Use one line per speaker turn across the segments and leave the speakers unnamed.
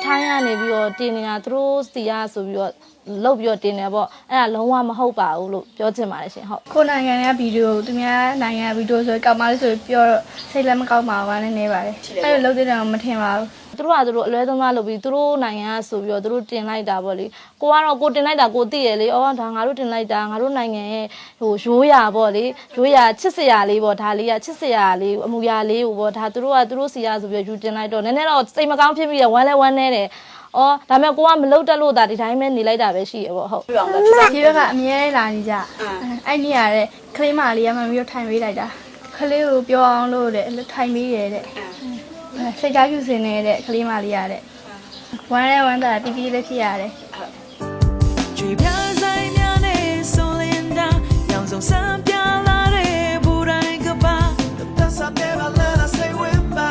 ထိုင်းကနေပြီးတော့တင်နေတာသူတို့စီရဆိုပြီးတော့လုပ်ပြီးတော့တင်တယ်ပေါ့အဲ့ဒါလုံးဝမဟုတ်ပါဘူးလို့ပြောချင်ပါတယ်ရှင်ဟုတ်က
ိုနိုင်ငံရဲ့ဗီဒီယိုသူများနိုင်ငံရဲ့ဗီဒီယိုဆိုကောက်မလေးဆိုပြောစိတ်လည်းမကောက်ပါဘူးလည်းနေပါတယ်အဲ့လိုလုပ်တဲ့တော့မထင်ပါဘူးသ
ူတို့အလွဲသုံးစားလုပ်ပြီးသူတို့နိုင်ငံကဆိုပြီးတော့သူတို့တင်လိုက်တာပေါ့လေကိုကတော့ကိုတင်လိုက်တာကိုသိရလေအော်ဒါငါတို့တင်လိုက်တာငါတို့နိုင်ငံရဲ့ဟိုရိုးရာပေါ့လေရိုးရာချစ်စရာလေးပေါ့ဒါလေးကချစ်စရာလေးအမူအရာလေးကိုပေါ့ဒါသူတို့စီရဆိုပြီးတော့ယူတင်လိုက်တော့နည်းနည်းတော့စိတ်မကောင်းဖြစ်ပြီးတော့ဝမ်းလဲဝမ်းနေတယ်အော်ဒါပေမဲ့ကိုကမလုတ်တက်လို့ဒါဒီတိုင်းပဲနေလိုက်တာပဲရှိရပေါ့ဟုတ်ဒ
ီဘက်ကအမြဲလာနေကြအဲ့နေရတဲ့ကလေးမလေးကမှပြီးတော့ထိုင်ပေးလိုက်တာကလေးကိုပြောအောင်လို့တဲ့ထိုင်ပေးရတဲ့စိတ်ကြပြုစင်နေတဲ့ကလေးမလေးရတဲ့ဝမ်းလဲဝမ်းတာတီးတီးလေးဖြစ်ရတယ်က
ြွေပြဆိုင်များနဲ့ဆိုလင်းတာရောင်စုံစံပြလာတဲ့ဘူတိုင်းကပါတဆပ်တဲ့ဘာလဲsay with me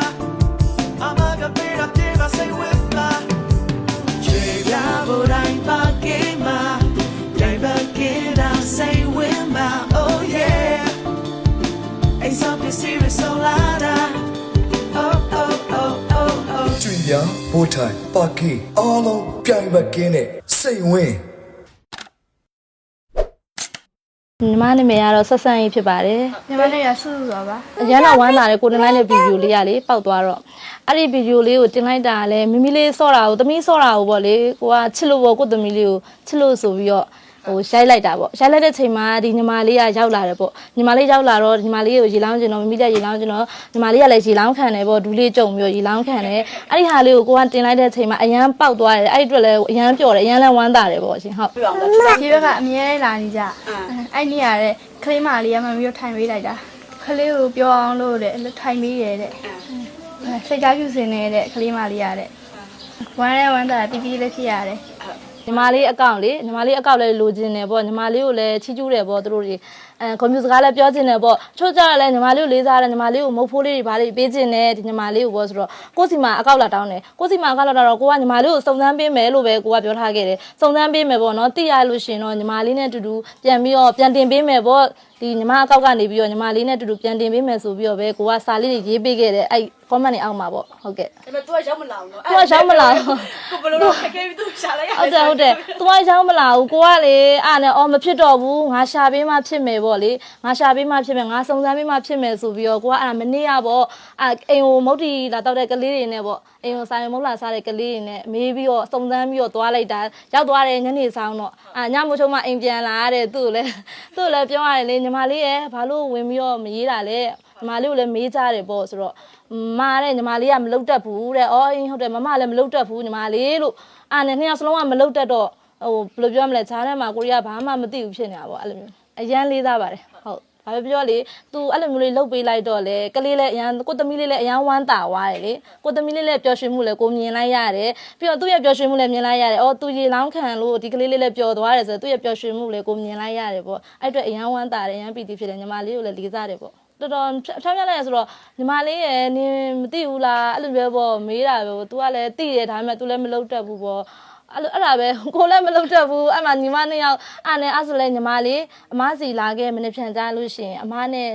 I'm a good bit of day say with me ကြွေပြဘူတိုင်းပါကေမတိုင်ပါကေတာ say with me oh yeah ain't something serious so loud
ကျွေပြဘိုးထိုင်ပါကီအားလုံးပြိုင်ပတ်ကင်းနဲ့စိတ်ဝင်ည
ီမနာမည်ကတော့ဆက်ဆန်းရေးဖြစ်ပါတယ်ည
ီမနာမည်ဆူဆူပါပါအ
ရန်တော့ဝမ်းသာတယ်ကိုတင်လိုက်တဲ့ဗီဒီယိုလေးကလေပောက်သွားတော့အဲ့ဒီဗီဒီယိုလေးကိုတင်လိုက်တာကလည်းမိမိလေးစော့တာကိုသမီးစော့တာကိုပေါ့လေကိုကချစ်လို့ပေါ့ကိုသမီးလေးကိုချစ်လို့ဆိုပြီးတော့ဟိုရိုက်လိုက်တာပေါ့ရိုက်လိုက်တဲ့ချိန်မှာဒီညီမလေးကရောက်လာတယ်ပေါ့ညီမလေးရောက်လာတော့ညီမလေးကိုရေလောင်းကျင်တော့မိမိတက်ရေလောင်းကျင်တော့ညီမလေးကလည်းရေလောင်းခံတယ်ပေါ့ဒူးလေးကြုံပြီးရေလောင်းခံတယ်အဲ့ဒီဟာလေးကိုကိုကတင်လိုက်တဲ့ချိန်မှာအရန်ပေါက်သွားတယ်အဲ့ဒီအတွက်လည်းအရန်ပျော်တယ်အရန်လည်းဝမ်းသာတယ်ပေါ့ရှင်ဟုတ်
ဒီဘက်ကအမြဲလာနေကြအဲ့နေရတဲ့ကလေးမလေးကမှပြီးတော့ထိုင်ပေးလိုက်တာကလေးကိုပြောအောင်လို့တဲ့ထိုင်ပေးရတဲ့စိတ်ကြပြုစင်နေတဲ့ကလေးမလေးရတဲ့ဝမ်းလဲဝမ်းတာတီးတီးလေးဖြစ်ရတယ်
ညီမလေးအကောင့်လေညီမလေးအကောင့်လည်းလိုချင်တယ်ပေါ့ညီမလေးကိုလည်းချီးကျူးတယ်ပေါ့သူတို့တွေကွန်ပျူတာစကားလည်းပြောချင်တယ်ပေါ့ချို့ကြတော့လည်းညီမလေးကိုလေးစားတယ်ညီမလေးကိုမုတ်ဖိုးလေးတွေဗာလေးပေးချင်တယ်ဒီညီမလေးကိုပေါ့ဆိုတော့ကိုစီမှာအကောင့်လာတောင်းတယ်ကိုစီမှာအကောင့်လာတော့ကိုကညီမလေးကိုစုံစမ်းပေးမယ်လို့ပဲကိုကပြောထားခဲ့တယ်စုံစမ်းပေးမယ်ပေါ့နော်သိရလို့ရှင်တော့ညီမလေးနဲ့အတူတူပြန်ပြီးတော့ပြန်တင်ပေးမယ်ပေါ့ဒီညီမအကောင့်ကနေပြီးတော့ညီမလေးနဲ့အတူတူပြန်တင်ပေးမယ်ဆိုပြီးတော့ပဲကိုကစာလေးတွေရေးပေးခဲ့တယ်အဲ့ comment တွေအောက်မှာပေါ့ဟုတ်ကဲ့
ဒါပေမဲ့ तू ကရောက်မလာဘူးเนาะ
तू ကရောက်မလာဘူး
ကိုဘယ်လိုလုပ်ခဲ့ပြီး तू ရှာလိုက်ရတယ်
ဟုတ်တယ် तू ကရောက်မလာဘူးကိုကလေအားနဲ့အော်မဖြစ်တော့ဘူးငါရှာပေးမှဖြစ်မယ်ပေါ့လေငါရှာပေးမှဖြစ်မယ်ငါစုံစမ်းပေးမှဖြစ်မယ်ဆိုပြီးတော့ကိုကအဲ့ဒါမနေ့ကပေါ့အိမ်ကိုမုတ်တီလာတောက်တဲ့ကလေးတွေနဲ့ပေါ့အိမ်ကိုဆိုင်မုတ်လာစားတဲ့ကလေးတွေနဲ့မေးပြီးတော့စုံစမ်းပြီးတော့သွားလိုက်တာရောက်သွားတယ်ညနေဆောင်တော့ညမို့ချုံမအိမ်ပြန်လာရတဲ့သူ့ကိုလည်းပြောရတယ်လေညီမလေးရဲ့ဘာလို့ဝင်ပြီးတော့မရေးတာလဲညီမလေးကိုလည်းမေးကြတယ်ပေါ့ဆိုတော့မာတဲ့ညီမလေးကမလုတ်တတ်ဘူးတဲ့အော်ဟုတ်တယ်မမလည်းမလုတ်တတ်ဘူးညီမလေးလို့နဲ့နှစ်ယောက်စလုံးကမလုတ်တတ်တော့ဟိုဘယ်လိုပြောမလဲဈာထဲမှာကိုရီးယားဘာမှမသိဘူးဖြစ်နေတာပေါ့အဲ့လိုမျိုးအရန်လေးသားပါတယ်ဟုတ်ဘာပဲပြောလေ तू အဲ့လိုမျိုးလေးလှုပ်ပေးလိုက်တော့လေကလေးလည်းအရန်ကိုသမီးလေးလည်းအရန်ဝမ်းသာသွားတယ်လေကိုသမီးလေးလည်းပျော်ရွှင်မှုလည်းကိုမြင်လိုက်ရတယ်ပြီးတော့သူ့ရဲ့ပျော်ရွှင်မှုလည်းမြင်လိုက်ရတယ်အော် तू ရေလောင်းခံလို့ဒီကလေးလေးလည်းပျော်သွားတယ်ဆိုတော့သူ့ရဲ့ပျော်ရွှင်မှုလည်းကိုမြင်လိုက်ရတယ်ပေါ့အဲ့အတွက်အရန်ဝမ်းသာတယ်အရန်ပီတိဖြစ်တယ်ညီမလေးကိုလည်းလေးစားတယ်ပေါ့တော်တော်ဖြောင်းပြလိုက်ရဆိုတော့ညီမလေးရဲ့နင်မသိဘူးလားအဲ့လိုပဲပေါ့မေးတာပဲ तू ကလည်းသိတယ်ဒါပေမဲ့ तू လည်းမလုပ်တတ်ဘူးပေါ့အဲ့ဒါပဲကိုလည်းမလုပ်တတ်ဘူးအဲ့မှာညီမနှစ်ယောက်အဲ့ဆိုလဲညီမလေးအမစီလာခဲ့မနေ့ဖြန်ကြားလို့ရှိရင်အ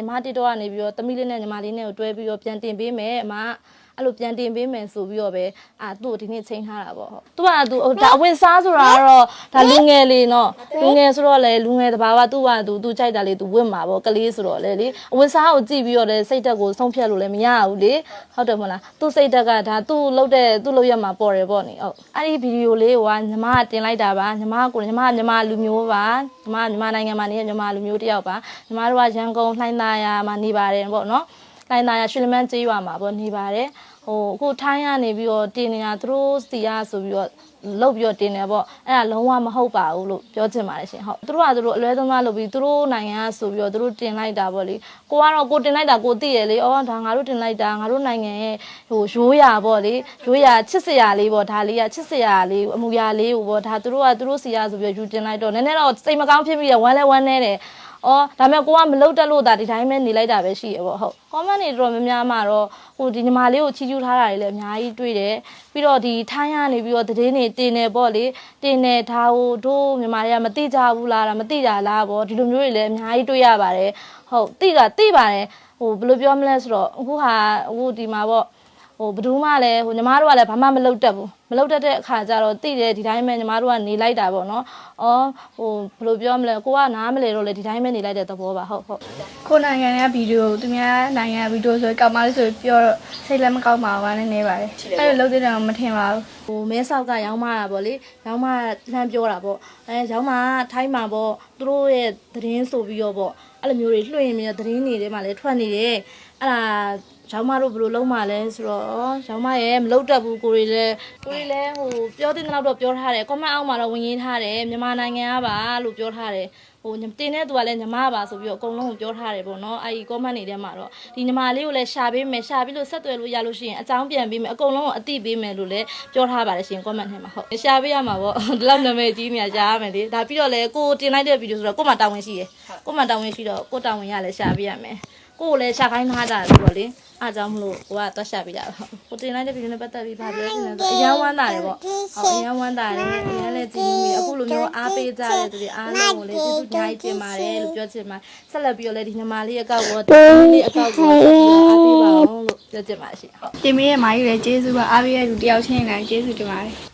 မတစ်တော့ကနေပြီးတော့သမီးလေးနဲ့ညီမလေးနဲ့ကိုတွဲပြီးတော့ပြန်တင်ပေးမယ်အမအဲ့လိုပြန်တင်ပေးမယ်ဆိုပြီးတော့ပဲသူ့ကိုဒီနေ့ချိန်ထားတာပေါ့ဟုတ်သူကဒါအဝင်စားဆိုတာကတော့ဒါလူငယ်လေးနော်လူငယ်ဆိုတော့လေလူငယ်တဘာဝသူ့ကြိုက်တာလေးသူဝတ်မှာပေါ့ကလေးဆိုတော့လေအဝင်စားကိုကြည့်ပြီးတော့လေစိတ်တက်ကိုဆုံးဖြတ်လို့လည်းမရဘူးလေဟုတ်တယ်မဟုတ်လားသူ့စိတ်တက်ကဒါသူ့လုပ်ရမှာပေါ်တယ်ပေါ့နိဟုတ်အဲ့ဒီဗီဒီယိုလေးကညီမကတင်လိုက်တာပါညီမလူမျိုးပါညီမနိုင်ငံမှာနေတဲ့ညီမလူမျိုးတယောက်ပါညီမတို့ကရန်ကုန်လှိုင်းသာယာမှာနေပါတယ်ပေါ့နော်လိုင်းသားရရွှေလမန်းကျေးရွာမှာပေါ့နေပါတယ်ဟိုအခုထိုင်းကနေပြီးတော့တင်နေတာသူတို့စီရဆိုပြီးတော့လုပ်ပြီးတော့တင်တယ်ပေါ့အဲ့ဒါလုံးဝမဟုတ်ပါဘူးလို့ပြောချင်ပါတယ်ရှင်ဟုတ်သူတို့အလွဲသုံးစားလုပ်ပြီးသူတို့နိုင်ငံကဆိုပြီးတော့သူတို့တင်လိုက်တာပေါ့လေကိုကတော့ကိုတင်လိုက်တာကိုသိရလေအော်ဒါငါတို့တင်လိုက်တာငါတို့နိုင်ငံရဲ့ဟိုရိုးရာပေါ့လေရိုးရာချစ်စရာလေးပေါ့ဒါလေးကချစ်စရာလေးအမူအရာလေးကိုပေါ့ဒါသူတို့စီရဆိုပြီးတော့ယူတင်လိုက်တော့နည်းနည်းတော့စိတ်မကောင်းဖြစ်ပြီးတော့ဝမ်းလဲဝမ်းနေတယ်အော်ဒါပေမဲ့ကိုကမလုတ်တက်လို့ဒါဒီတိုင်းပဲနေလိုက်တာပဲရှိရပေါ့ဟုတ် comment တွေတော်တော်များများမှာတော့ဟိုဒီညီမလေးကိုချီးကျူးထားတာတွေလည်းအများကြီးတွေ့တယ်ပြီးတော့ဒီထိုင်းကနေပြီးတော့သတင်းတွေတင်နေပေါ့လေတင်နေဒါဟိုတို့ညီမလေးကမသိကြဘူးလားမသိကြလားပေါ့ဒီလိုမျိုးတွေလည်းအများကြီးတွေ့ရပါတယ်ဟုတ်သိပါတယ်ဟိုဘယ်လိုပြောမလဲဆိုတော့အခုဒီမှာပေါ့ဟိုဘယ်သူမှလည်းဟိုညီမတို့ကလည်းဘာမှမလုပ်တတ်ဘူးမ လုပ်တတ်တဲ့အခါကျတော့သိတယ်ဒီတိုင်းပဲညီမတို့ကနေလိုက်တာပေါ့နော်ဟိုဘယ်လိုပြောမလဲကိုကနားမလဲတော့လေဒီတိုင်းပဲနေလိုက်တဲ့သဘောပါဟုတ်
ကိုနိုင်ငံရဲ့ဗီဒီယိုသူများနိုင်ငံဗီဒီယိုဆိုကောက်မလေးဆိုပြောစိတ်လည်းမကောက်ပါဘူးလည်းနေပါတယ်အဲ့လိုလုပ်တဲ့တော့မထင်ပါဘူး
ဟိုမဲဆောက်ကရောင်းမတာပေါ့လေရောင်းမလှမ်းပြောတာပေါ့ရောင်းမထိုင်းမှာပေါ့သူတို့ရဲ့သတင်းဆိုပြီးတော့ပေါ့အဲ့လိုမျိုးတွေလွှင့်ပြီးတော့သတင်းတွေထဲမှာလည်းထွက်နေတယ်အဲ့ဒါရောင်းမတို့ဘယ်လိုလုံးမလဲဆိုတော့ရောင်းမရဲ့မလုပ်တတ်ဘူးကိုရီလည်းဟိုပြောတဲ့နောက်တော့ပြောထားတယ် comment အောက်မှာတော့ဝင်ရေးထားတယ်မြန်မာနိုင်ငံကပါလို့ပြောထားတယ်ဟိုတင်တဲ့သူကလည်းညီမပါဆိုပြီးတော့အကုန်လုံးကိုပြောထားတယ်ပေါ့နော်အဲ့ဒီ comment တွေထဲမှာတော့ဒီညီမလေးကိုလည်းရှာပေးမယ်ရှာပြီးလို့ဆက်သွယ်လို့ရလို့ရှိရင်အကြောင်းပြန်ပေးမယ်အကုန်လုံးကိုအတိပေးမယ်လို့လည်းပြောထားပါတယ်ရှင် comment ထဲမှာဟုတ်ရှာပေးရမှာပေါ့ဒီလောက်နာမည်ကြီးနေရရှာရမယ်လေဒါပြီးတော့လည်းကိုတင်လိုက်တဲ့ဗီဒီယိုဆိုတော့ကို့မှာတာဝန်ရှိတယ်ကို့မှာတာဝန်ရှိတော့ကို့တာဝန်ရလည်းရှာပေးရမယ်ကိုကိုလည်းရှာခိုင်းထားတာဆိုတော့လေအားကြောင့်မလို့ကိုကတွက်ရှာပေးတာကိုတင်လိုက်တဲ့ဗီဒီယိုနဲ့ပတ်သက်ပြီးဗာပြောနေတယ်အရန်ဝမ်းသာတယ်ပေါ့ဟုတ်အရန်ဝမ်းသာတယ်အရန်လည်းကြည့်နေအခုလိုမျိုးအားပေးကြတဲ့သူတွေအားလုံးကိုလည်းကျေးဇူးများကြီးတင်ပါတယ်လို့ပြောချင်ပါတယ်ဆက်လက်ပြီးတော့လည်းဒီညီမလေးအကောက်ကိုဒီလေးအကောက်ကိုအားပေးပါအောင်လို့ပြောချင်ပါတယ်ရှင်ဟုတ်
တင်မေးရဲ့မာကြီးလည်းကျေးဇူးပါအားပေးရတဲ့လူတယောက်ချင်းလည်းကျေးဇူးတင်ပါတယ်